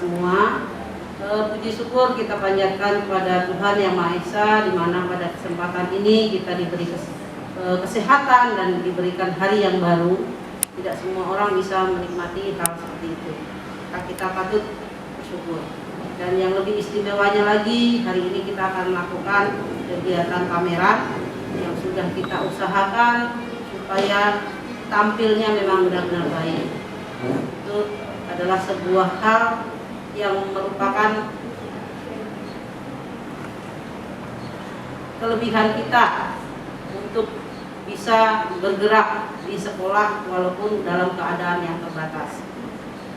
semua. Puji syukur kita panjatkan kepada Tuhan Yang Maha Esa, di mana pada kesempatan ini kita diberi kesehatan dan diberikan hari yang baru. Tidak semua orang bisa menikmati hal seperti itu. Kita patut bersyukur. Dan yang lebih istimewanya lagi, hari ini kita akan melakukan kegiatan pameran yang sudah kita usahakan supaya tampilnya memang benar-benar baik. Itu adalah sebuah hal yang merupakan kelebihan kita untuk bisa bergerak di sekolah walaupun dalam keadaan yang terbatas.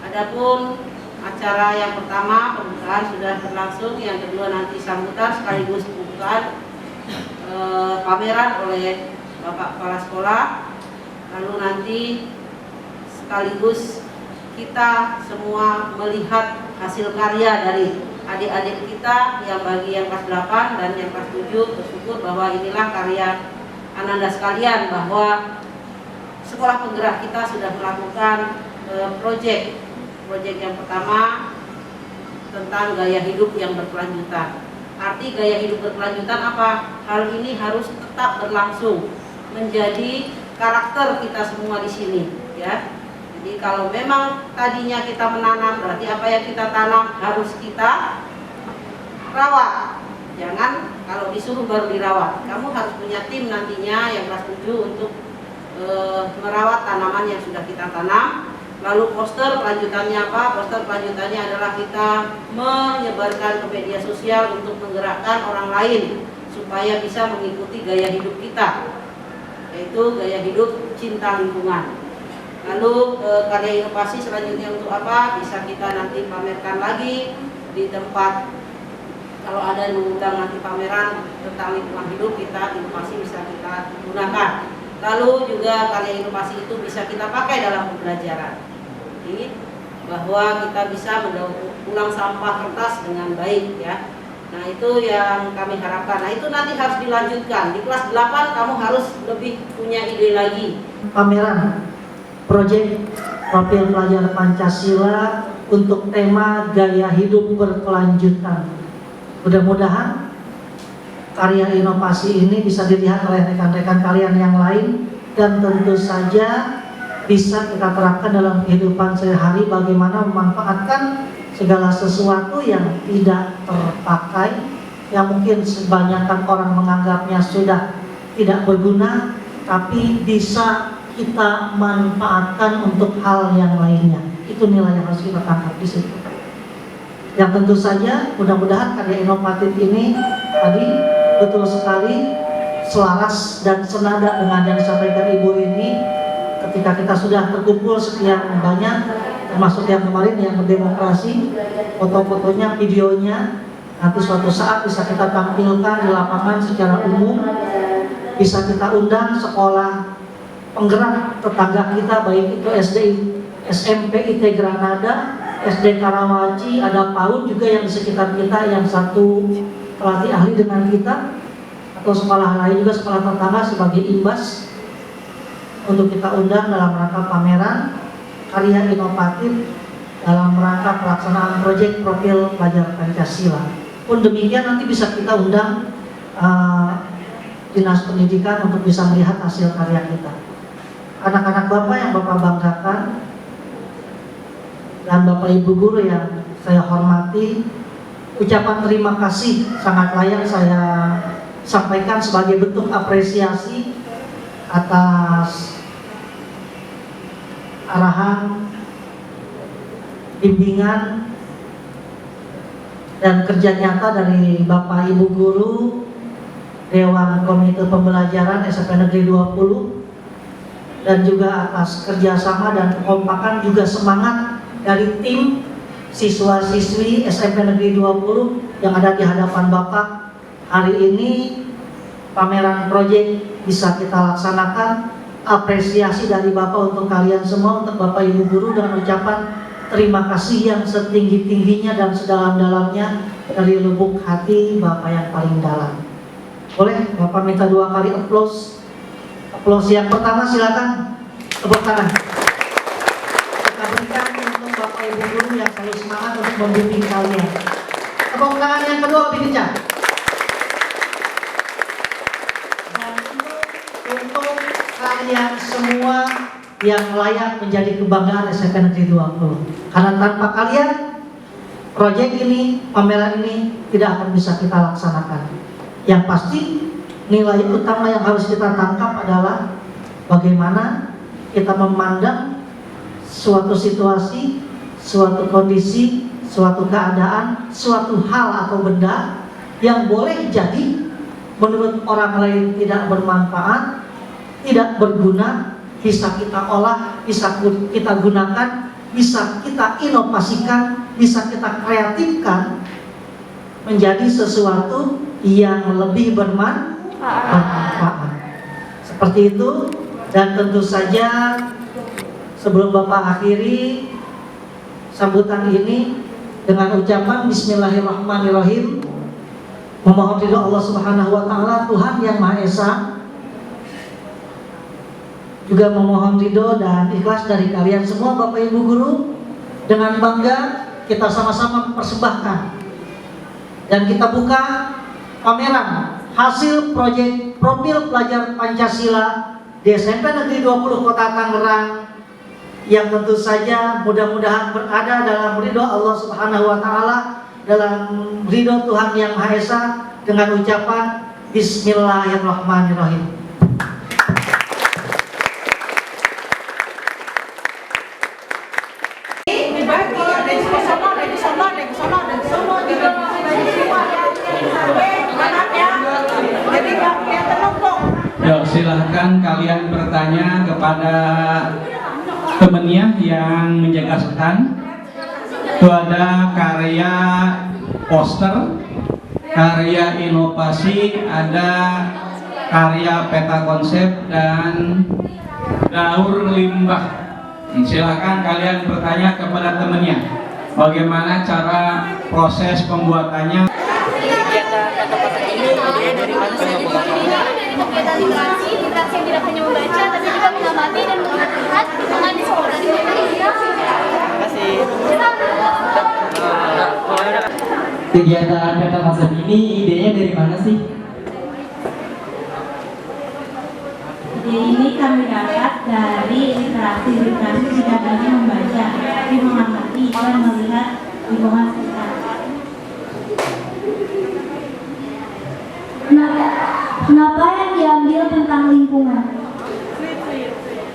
Adapun acara yang pertama pembukaan sudah berlangsung, yang kedua nanti sambutan sekaligus pembukaan pameran oleh Bapak Kepala Sekolah, lalu nanti sekaligus kita semua melihat hasil karya dari adik-adik kita yang bagi yang kelas 8 dan yang kelas 7 bersyukur bahwa inilah karya Ananda sekalian, bahwa sekolah penggerak kita sudah melakukan proyek yang pertama tentang gaya hidup yang berkelanjutan. Arti gaya hidup berkelanjutan apa? Hal ini harus tetap berlangsung menjadi karakter kita semua di sini, ya. Jadi kalau memang tadinya kita menanam, berarti apa yang kita tanam harus kita rawat. Jangan kalau disuruh baru dirawat. Kamu harus punya tim nantinya yang kelas 7 untuk merawat tanaman yang sudah kita tanam. Lalu poster kelanjutannya apa? Poster kelanjutannya adalah kita menyebarkan ke media sosial untuk menggerakkan orang lain supaya bisa mengikuti gaya hidup kita, yaitu gaya hidup cinta lingkungan. Lalu karya inovasi selanjutnya untuk apa? Bisa kita nanti pamerkan lagi di tempat. Kalau ada yang mengundang nanti pameran tentang lingkungan hidup, kita inovasi bisa kita gunakan. Lalu juga karya inovasi itu bisa kita pakai dalam pembelajaran. Jadi bahwa kita bisa mendaur ulang sampah kertas dengan baik, ya. Nah itu yang kami harapkan. Nah itu nanti harus dilanjutkan. Di kelas 8 kamu harus lebih punya ide lagi. Pameran proyek profil pelajar Pancasila untuk tema gaya hidup berkelanjutan. Mudah-mudahan karya inovasi ini bisa dilihat oleh rekan-rekan kalian yang lain, dan tentu saja bisa kita terapkan dalam kehidupan sehari-hari, bagaimana memanfaatkan segala sesuatu yang tidak terpakai, yang mungkin sebanyakan orang menganggapnya sudah tidak berguna, tapi bisa kita manfaatkan untuk hal yang lainnya. Itu nilai yang harus kita tangkap di situ. Yang tentu saja mudah-mudahan karya inovatif ini tadi betul sekali selaras dan senada dengan yang disampaikan Ibu ini. Ketika kita sudah terkumpul sekian banyak, termasuk yang kemarin yang berdemokrasi, foto-fotonya, videonya, nanti suatu saat bisa kita tampilkan di lapangan secara umum, bisa kita undang sekolah penggerak tetangga kita, baik itu SD, SMP IT Granada, SD Karawaci, ada PAUD juga yang di sekitar kita, yang satu pelatih ahli dengan kita, atau sekolah lain juga, sekolah tetangga sebagai imbas, untuk kita undang dalam rangka pameran karya inovatif dalam rangka pelaksanaan proyek profil pelajar Pancasila. Pun demikian nanti bisa kita undang Dinas Pendidikan untuk bisa melihat hasil karya kita. Anak-anak Bapak yang Bapak banggakan dan Bapak Ibu guru yang saya hormati, ucapan terima kasih sangat layak saya sampaikan sebagai bentuk apresiasi atas arahan, bimbingan, dan kerja nyata dari Bapak Ibu guru Dewan Komite Pembelajaran SMP Negeri 20, dan juga atas kerjasama dan kekompakan juga semangat dari tim siswa-siswi SMP Negeri 20 yang ada di hadapan Bapak. Hari ini pameran proyek bisa kita laksanakan. Apresiasi dari Bapak untuk kalian semua, untuk Bapak Ibu guru, dengan ucapan terima kasih yang setinggi-tingginya dan sedalam-dalamnya dari lubuk hati Bapak yang paling dalam. Boleh Bapak minta 2 kali aplaus. Aplaus yang pertama silakan, tepuk tangan. Kita berikan untuk Bapak Bapak Ibu guru yang selalu semangat untuk membimbing kalian. Tepuk tangan yang kedua lebih kencang. Dan untuk kalian semua yang layak menjadi kebanggaan SMP Negeri 20. Karena tanpa kalian, proyek ini, pameran ini tidak akan bisa kita laksanakan. Yang pasti, nilai utama yang harus kita tangkap adalah bagaimana kita memandang suatu situasi, suatu kondisi, suatu keadaan, suatu hal atau benda yang boleh jadi menurut orang lain tidak bermanfaat, tidak berguna, bisa kita olah, bisa kita gunakan, bisa kita inovasikan, bisa kita kreatifkan menjadi sesuatu yang lebih bermanfaat. Seperti itu. Dan tentu saja sebelum Bapak akhiri sambutan ini dengan ucapan Bismillahirrahmanirrahim, memohon ridho Allah Subhanahu wa taala, Tuhan yang Maha Esa, juga memohon ridho dan ikhlas dari kalian semua Bapak Ibu guru. Dengan bangga kita sama-sama mempersembahkan dan kita buka pameran hasil proyek profil pelajar Pancasila di SMP Negeri 20 Kota Tangerang, yang tentu saja mudah-mudahan berada dalam ridho Allah Subhanahu wa taala, dalam ridho Tuhan yang Maha Esa, dengan ucapan Bismillahirrahmanirrahim. Yuk, silahkan kalian bertanya kepada temennya yang menjaga stand. Itu ada karya poster, karya inovasi, ada karya peta konsep, dan daur limbah. Silahkan kalian bertanya kepada temennya bagaimana cara proses pembuatannya. Kegiatan literasi yang tidak hanya membaca tapi juga mengamati dan melihat perkembangan di sekolah. Kegiatan peta konsep ini idenya dari mana sih? Ide ini kami dapat dari literasi tidak hanya membaca tapi mengamati dan melihat lingkungan sekitar. Kenapa yang diambil tentang lingkungan?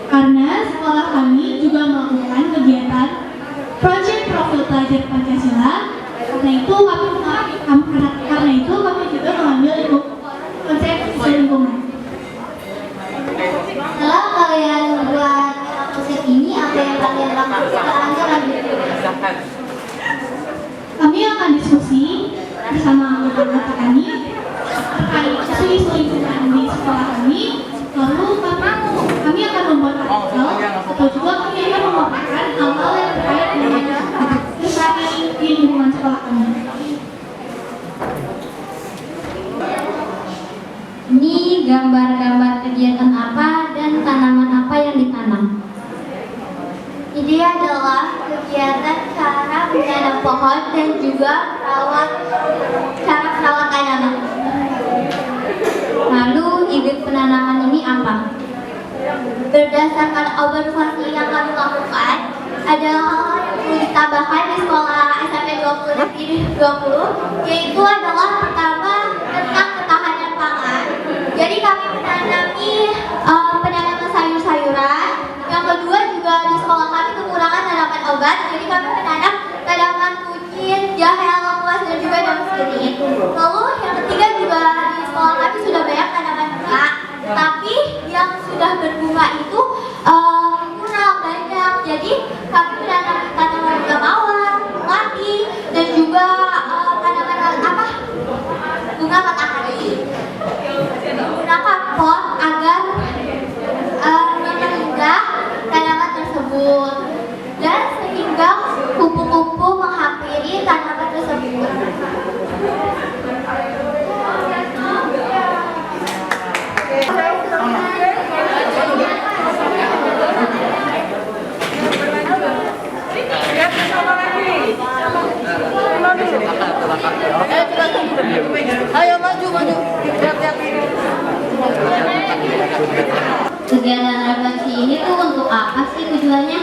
Karena sekolah kami juga melakukan kegiatan proyek profil pelajar Pancasila. Karena itu kami juga mengambil konsep lingkungan. Setelah kalian membuat konsep ini, apa yang kalian lakukan? Kami akan diskusi bersama anggota kami terkait isu-isu lingkungan di sekolah kami. Lalu kami akan membuat artikel atau juga kami akan memaparkan hal-hal yang terkait dengan lestari di lingkungan sekolah kami. Ini gambar-gambar kegiatan apa dan tanaman apa yang ditanam. Ini adalah kegiatan cara menanam pohon dan juga cara merawat tanaman. Lalu ide penanaman ini apa? Berdasarkan observasi yang kami lakukan, ada hal yang perlu ditambahkan di sekolah SMP 20, yaitu adalah pertama tentang ketahanan pangan. Jadi kami menanami penanaman sayur-sayuran. Yang kedua juga di sekolah kami kekurangan tanaman obat. Jadi kami menanam tanaman kucing, jahe, lengkuas, dan juga daun sirih. Lalu yang ketiga juga di sekolah kami sudah banyak tanaman bunga. Tapi yang sudah berbunga itu kurang banyak. Jadi kami menanam tanaman bunga mawar, melati, dan juga tanaman bunga matahari. Menggunakan pot agar mempermudah tanaman tersebut dan sehingga kupu-kupu menghampiri tanaman tersebut. tampilannya.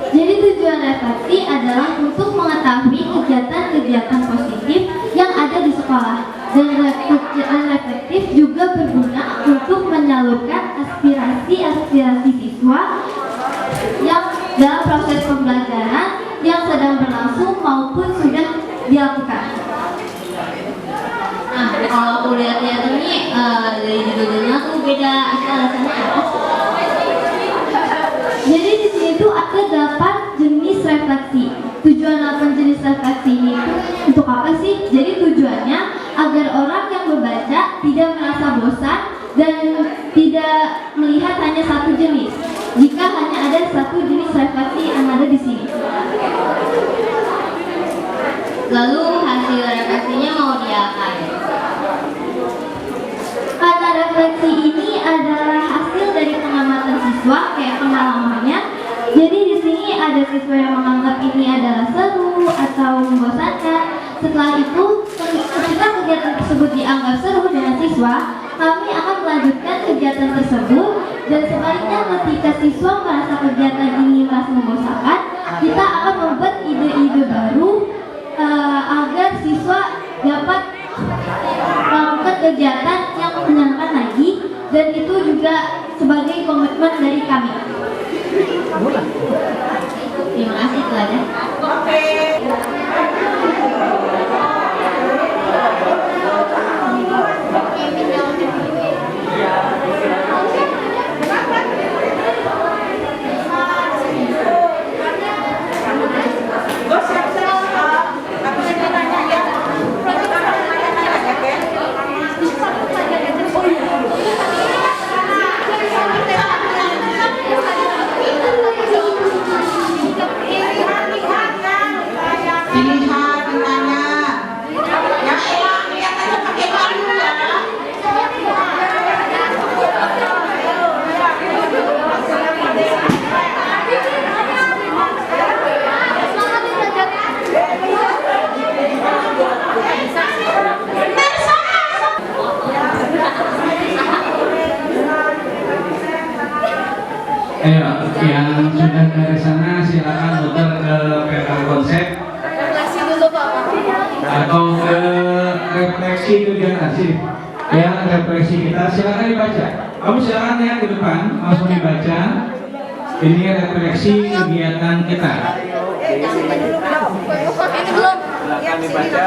Jadi tujuan refleksi adalah untuk mengetahui kegiatan-kegiatan positif yang ada di sekolah. Dan kerjaan reflektif juga berguna untuk menyalurkan aspirasi siswa yang dalam proses pembelajaran yang sedang berlangsung maupun sudah dilakukan. Nah, kalau aku lihat-lihat ini dari judulnya tuh beda, itu alasannya apa? Jadi di sini tuh ada 8 jenis refleksi. Tujuan 8 jenis refleksi ini untuk apa sih? Jadi tujuannya agar orang yang membaca tidak merasa bosan dan tidak melihat hanya satu jenis. Jika hanya ada satu jenis refleksi yang ada di sini. Lalu hasil refleksinya mau diapain? Karena refleksi ini adalah hasil dari pengamatan siswa kayak pengalamannya. Jadi di sini ada siswa yang menganggap ini adalah seru atau membosankan. Setelah itu, ketika kegiatan tersebut dianggap seru dengan siswa, kami akan melanjutkan kegiatan tersebut. Dan sebaliknya ketika siswa merasa kegiatan ini merasa membosankan, kita akan membuat ide-ide baru agar siswa dapat melakukan kegiatan yang menyenangkan lagi, dan itu juga sebagai komitmen dari kami. Terima kasih itu aja. Ayo, yang sudah dari sana silakan muter ke peta konsep atau ke refleksi kegiatan sih. Ya, refleksi kita silakan dibaca. Kamu silakan ya ke depan, langsung dibaca. Ini refleksi kegiatan kita. Silakan dibaca.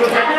Thank you.